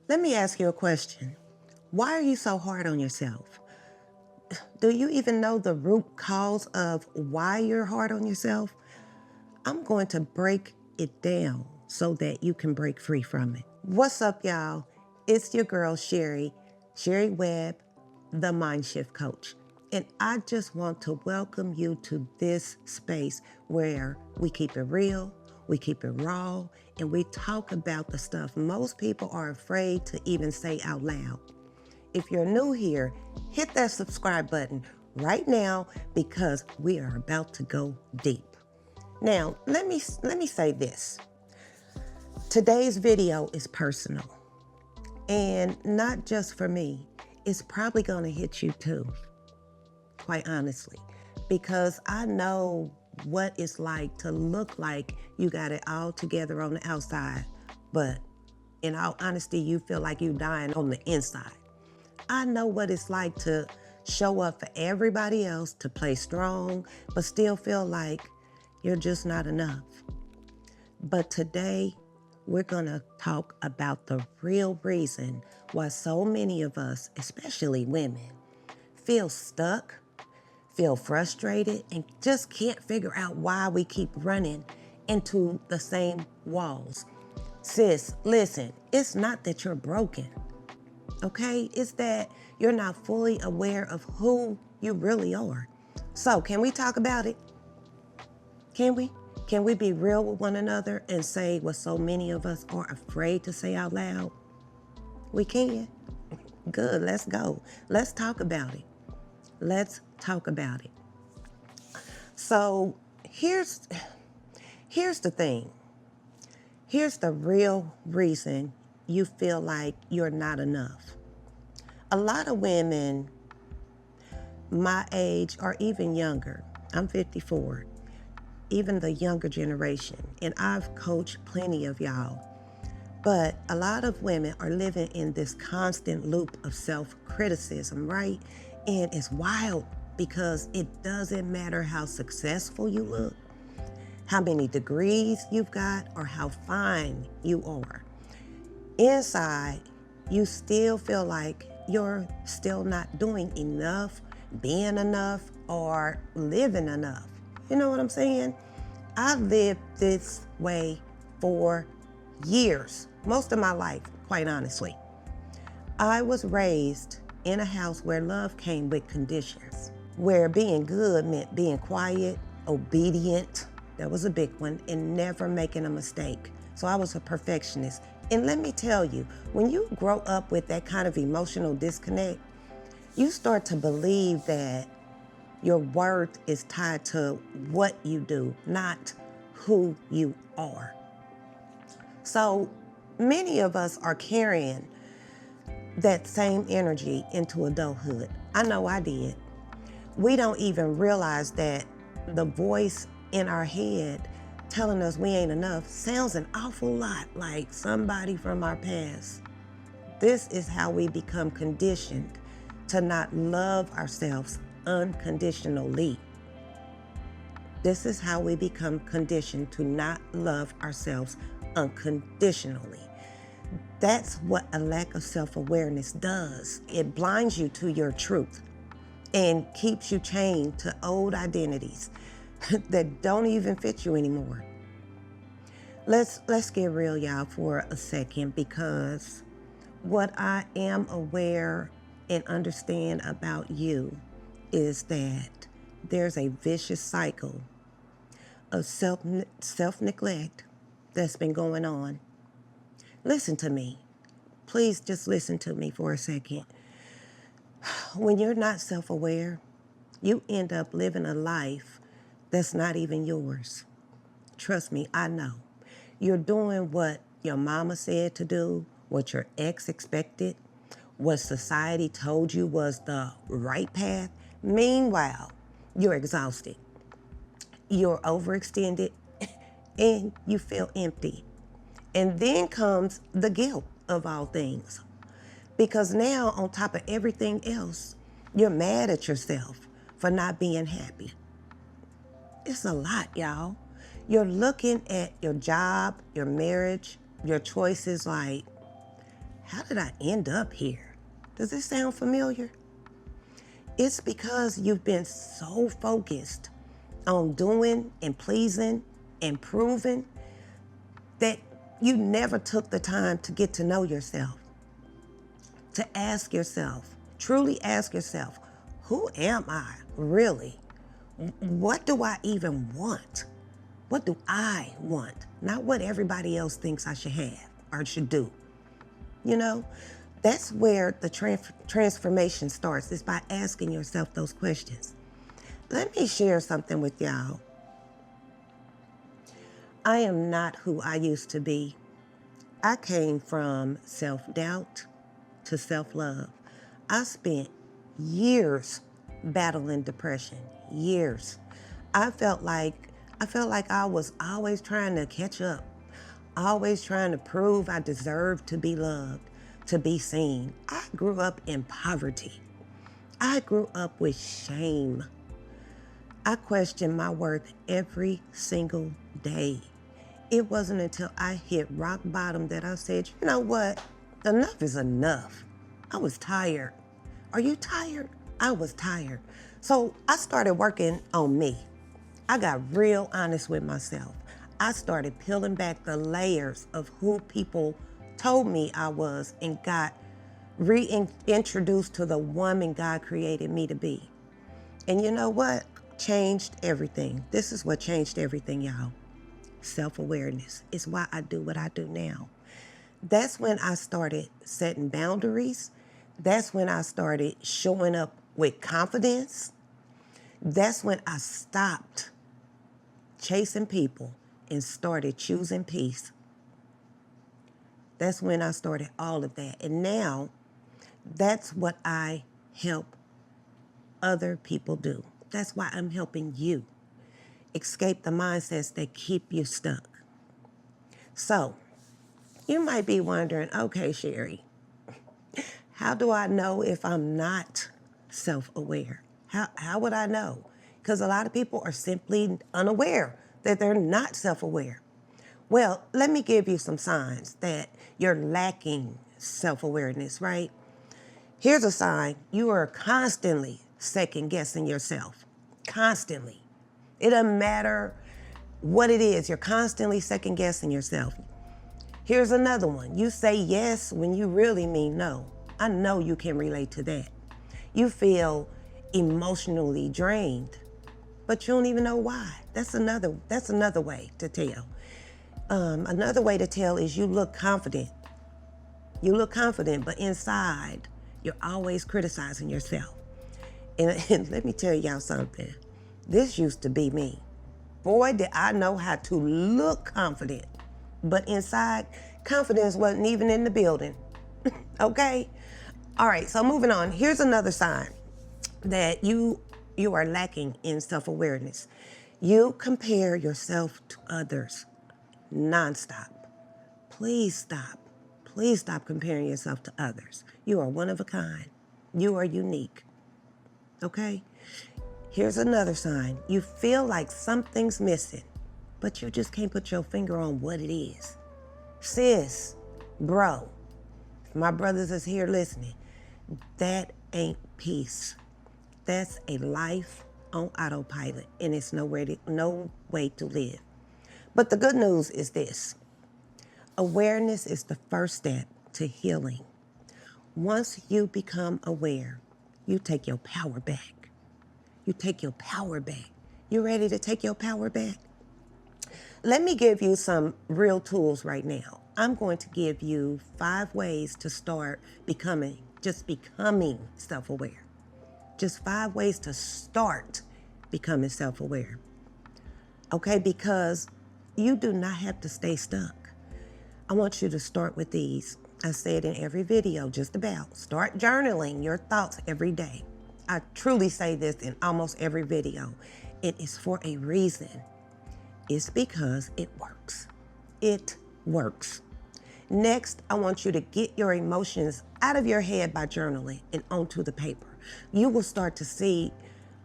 Let me ask you a question. Why are you so hard on yourself? Do you even know the root cause of why you're hard on yourself? I'm going to break it down so that you can break free from it. What's up, y'all? It's your girl, Sherre, Sherre Webb, the Mind Shift Coach. And I just want to welcome you to this space where we keep it real, we keep it raw, and we talk about the stuff most people are afraid to even say out loud. If you're new here, hit that subscribe button right now because we are about to go deep. Now, let me say this. Today's video is personal, and not just for me. It's probably going to hit you too, quite honestly, because I know what it's like to look like you got it all together on the outside, but in all honesty, you feel like you're dying on the inside. I know what it's like to show up for everybody else, to play strong, but still feel like you're just not enough. But today, we're gonna talk about the real reason why so many of us, especially women, feel stuck, feel frustrated, and just can't figure out why we keep running into the same walls. Sis, listen, it's not that you're broken, okay? It's that you're not fully aware of who you really are. So, can we talk about it? Can we? Can we be real with one another and say what so many of us are afraid to say out loud? We can. Good, let's go. Let's talk about it. Let's talk about it. So here's the thing. Here's the real reason you feel like you're not enough. A lot of women my age or even younger, I'm 54, even the younger generation, and I've coached plenty of y'all. But a lot of women are living in this constant loop of self-criticism, right? And it's wild because it doesn't matter how successful you look, how many degrees you've got, or how fine you are. Inside, you still feel like you're still not doing enough, being enough, or living enough. You know what I'm saying? I lived this way for years, most of my life, quite honestly. I was raised in a house where love came with conditions, where being good meant being quiet, obedient, that was a big one, and never making a mistake. So I was a perfectionist. And let me tell you, when you grow up with that kind of emotional disconnect, you start to believe that your worth is tied to what you do, not who you are. So many of us are carrying that same energy into adulthood. I know I did. We don't even realize that the voice in our head telling us we ain't enough sounds an awful lot like somebody from our past. This is how we become conditioned to not love ourselves unconditionally. This is how we become conditioned to not love ourselves unconditionally. That's what a lack of self-awareness does. It blinds you to your truth and keeps you chained to old identities that don't even fit you anymore. Let's get real, y'all, for a second, because what I am aware and understand about you is that there's a vicious cycle of self-neglect that's been going on. Listen to me. Please just listen to me for a second. When you're not self-aware, you end up living a life that's not even yours. Trust me, I know. You're doing what your mama said to do, what your ex expected, what society told you was the right path. Meanwhile, you're exhausted, you're overextended, and you feel empty. And then comes the guilt of all things. Because now, on top of everything else, you're mad at yourself for not being happy. It's a lot, y'all. You're looking at your job, your marriage, your choices like, how did I end up here? Does this sound familiar? It's because you've been so focused on doing and pleasing and proving that you never took the time to get to know yourself, to ask yourself, truly ask yourself, who am I really? What do I even want? What do I want? Not what everybody else thinks I should have or should do. You know, that's where the transformation starts, is by asking yourself those questions. Let me share something with y'all. I am not who I used to be. I came from self-doubt to self-love. I spent years battling depression, years. I felt like I was always trying to catch up, always trying to prove I deserved to be loved, to be seen. I grew up in poverty. I grew up with shame. I questioned my worth every single day. It wasn't until I hit rock bottom that I said, you know what? Enough is enough. I was tired. Are you tired? I was tired. So I started working on me. I got real honest with myself. I started peeling back the layers of who people told me I was and got reintroduced to the woman God created me to be. And you know what? Changed everything. This is what changed everything, y'all. Self-awareness is why I do what I do now. That's when I started setting boundaries. That's when I started showing up with confidence. That's when I stopped chasing people and started choosing peace. That's when I started all of that. And now that's what I help other people do. That's why I'm helping you escape the mindsets that keep you stuck. So you might be wondering, okay, Sherre, how do I know if I'm not self-aware? How would I know? Because a lot of people are simply unaware that they're not self-aware. Well, let me give you some signs that you're lacking self-awareness, right? Here's a sign. You are constantly second-guessing yourself. Constantly. It doesn't matter what it is. You're constantly second-guessing yourself. Here's another one. You say yes when you really mean no. I know you can relate to that. You feel emotionally drained, but you don't even know why. That's another way to tell. Another way to tell is you look confident. You look confident, but inside, you're always criticizing yourself. And let me tell y'all something. This used to be me. Boy, did I know how to look confident, but inside, confidence wasn't even in the building. Okay? All right, so moving on. Here's another sign that you are lacking in self-awareness. You compare yourself to others nonstop. Please stop. Please stop comparing yourself to others. You are one of a kind. You are unique. Okay? Here's another sign. You feel like something's missing, but you just can't put your finger on what it is. Sis, bro, if my brothers is here listening, that ain't peace. That's a life on autopilot, and it's no way to live. But the good news is this. Awareness is the first step to healing. Once you become aware, you take your power back. You take your power back. You ready to take your power back? Let me give you some real tools right now. I'm going to give you 5 ways to start becoming self-aware. Just 5 ways to start becoming self-aware. Okay, because you do not have to stay stuck. I want you to start with these. I say it in every video, just about. Start journaling your thoughts every day. I truly say this in almost every video. It is for a reason. It's because it works. It works. Next, I want you to get your emotions out of your head by journaling and onto the paper. You will start to see,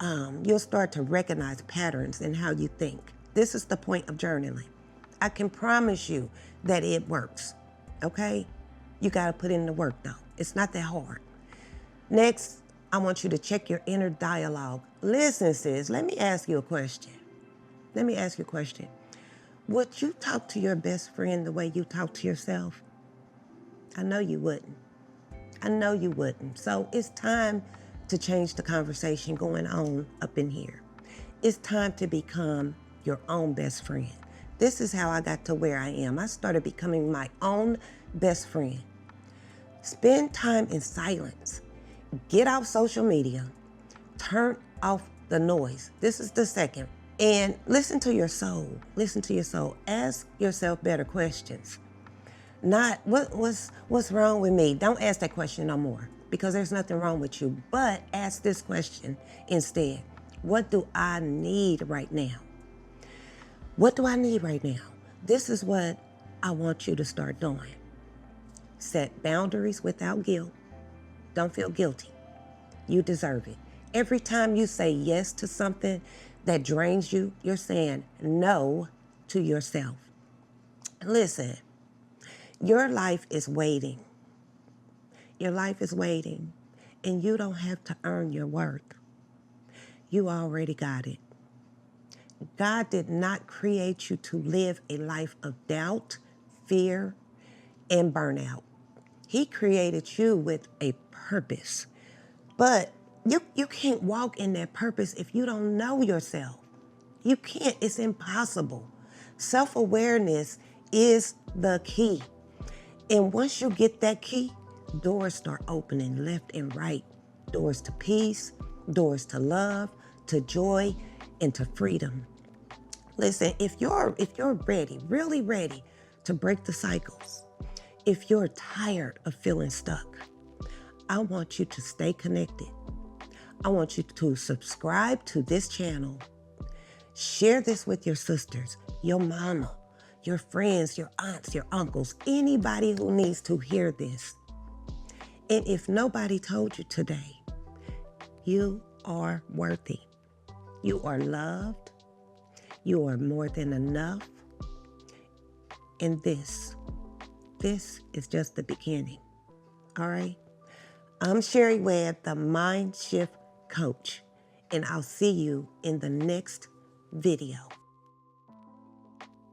you'll start to recognize patterns in how you think. This is the point of journaling. I can promise you that it works, okay? You got to put in the work though. It's not that hard. Next, I want you to check your inner dialogue. Listen, sis, let me ask you a question. Would you talk to your best friend the way you talk to yourself? I know you wouldn't. So it's time to change the conversation going on up in here. It's time to become your own best friend. This is how I got to where I am. I started becoming my own best friend. Spend time in silence. Get off social media. Turn off the noise. This is the second. And listen to your soul. Ask yourself better questions. Not what's wrong with me? Don't ask that question no more, because there's nothing wrong with you. But ask this question instead. What do I need right now? This is what I want you to start doing. Set boundaries without guilt. Don't feel guilty. You deserve it. Every time you say yes to something that drains you, you're saying no to yourself. Listen, your life is waiting. And you don't have to earn your worth. You already got it. God did not create you to live a life of doubt, fear, and burnout. He created you with a purpose. But you can't walk in that purpose if you don't know yourself. You can't. It's impossible. Self-awareness is the key. And once you get that key, doors start opening left and right. Doors to peace, doors to love, to joy, and to freedom. Listen, if you're ready, really ready to break the cycles, if you're tired of feeling stuck, I want you to stay connected. I want you to subscribe to this channel. Share this with your sisters, your mama, your friends, your aunts, your uncles, anybody who needs to hear this. And if nobody told you today, you are worthy. You are loved. You are more than enough. And this is just the beginning. All right? I'm Sherre Webb, the Mind Shift Coach, and I'll see you in the next video.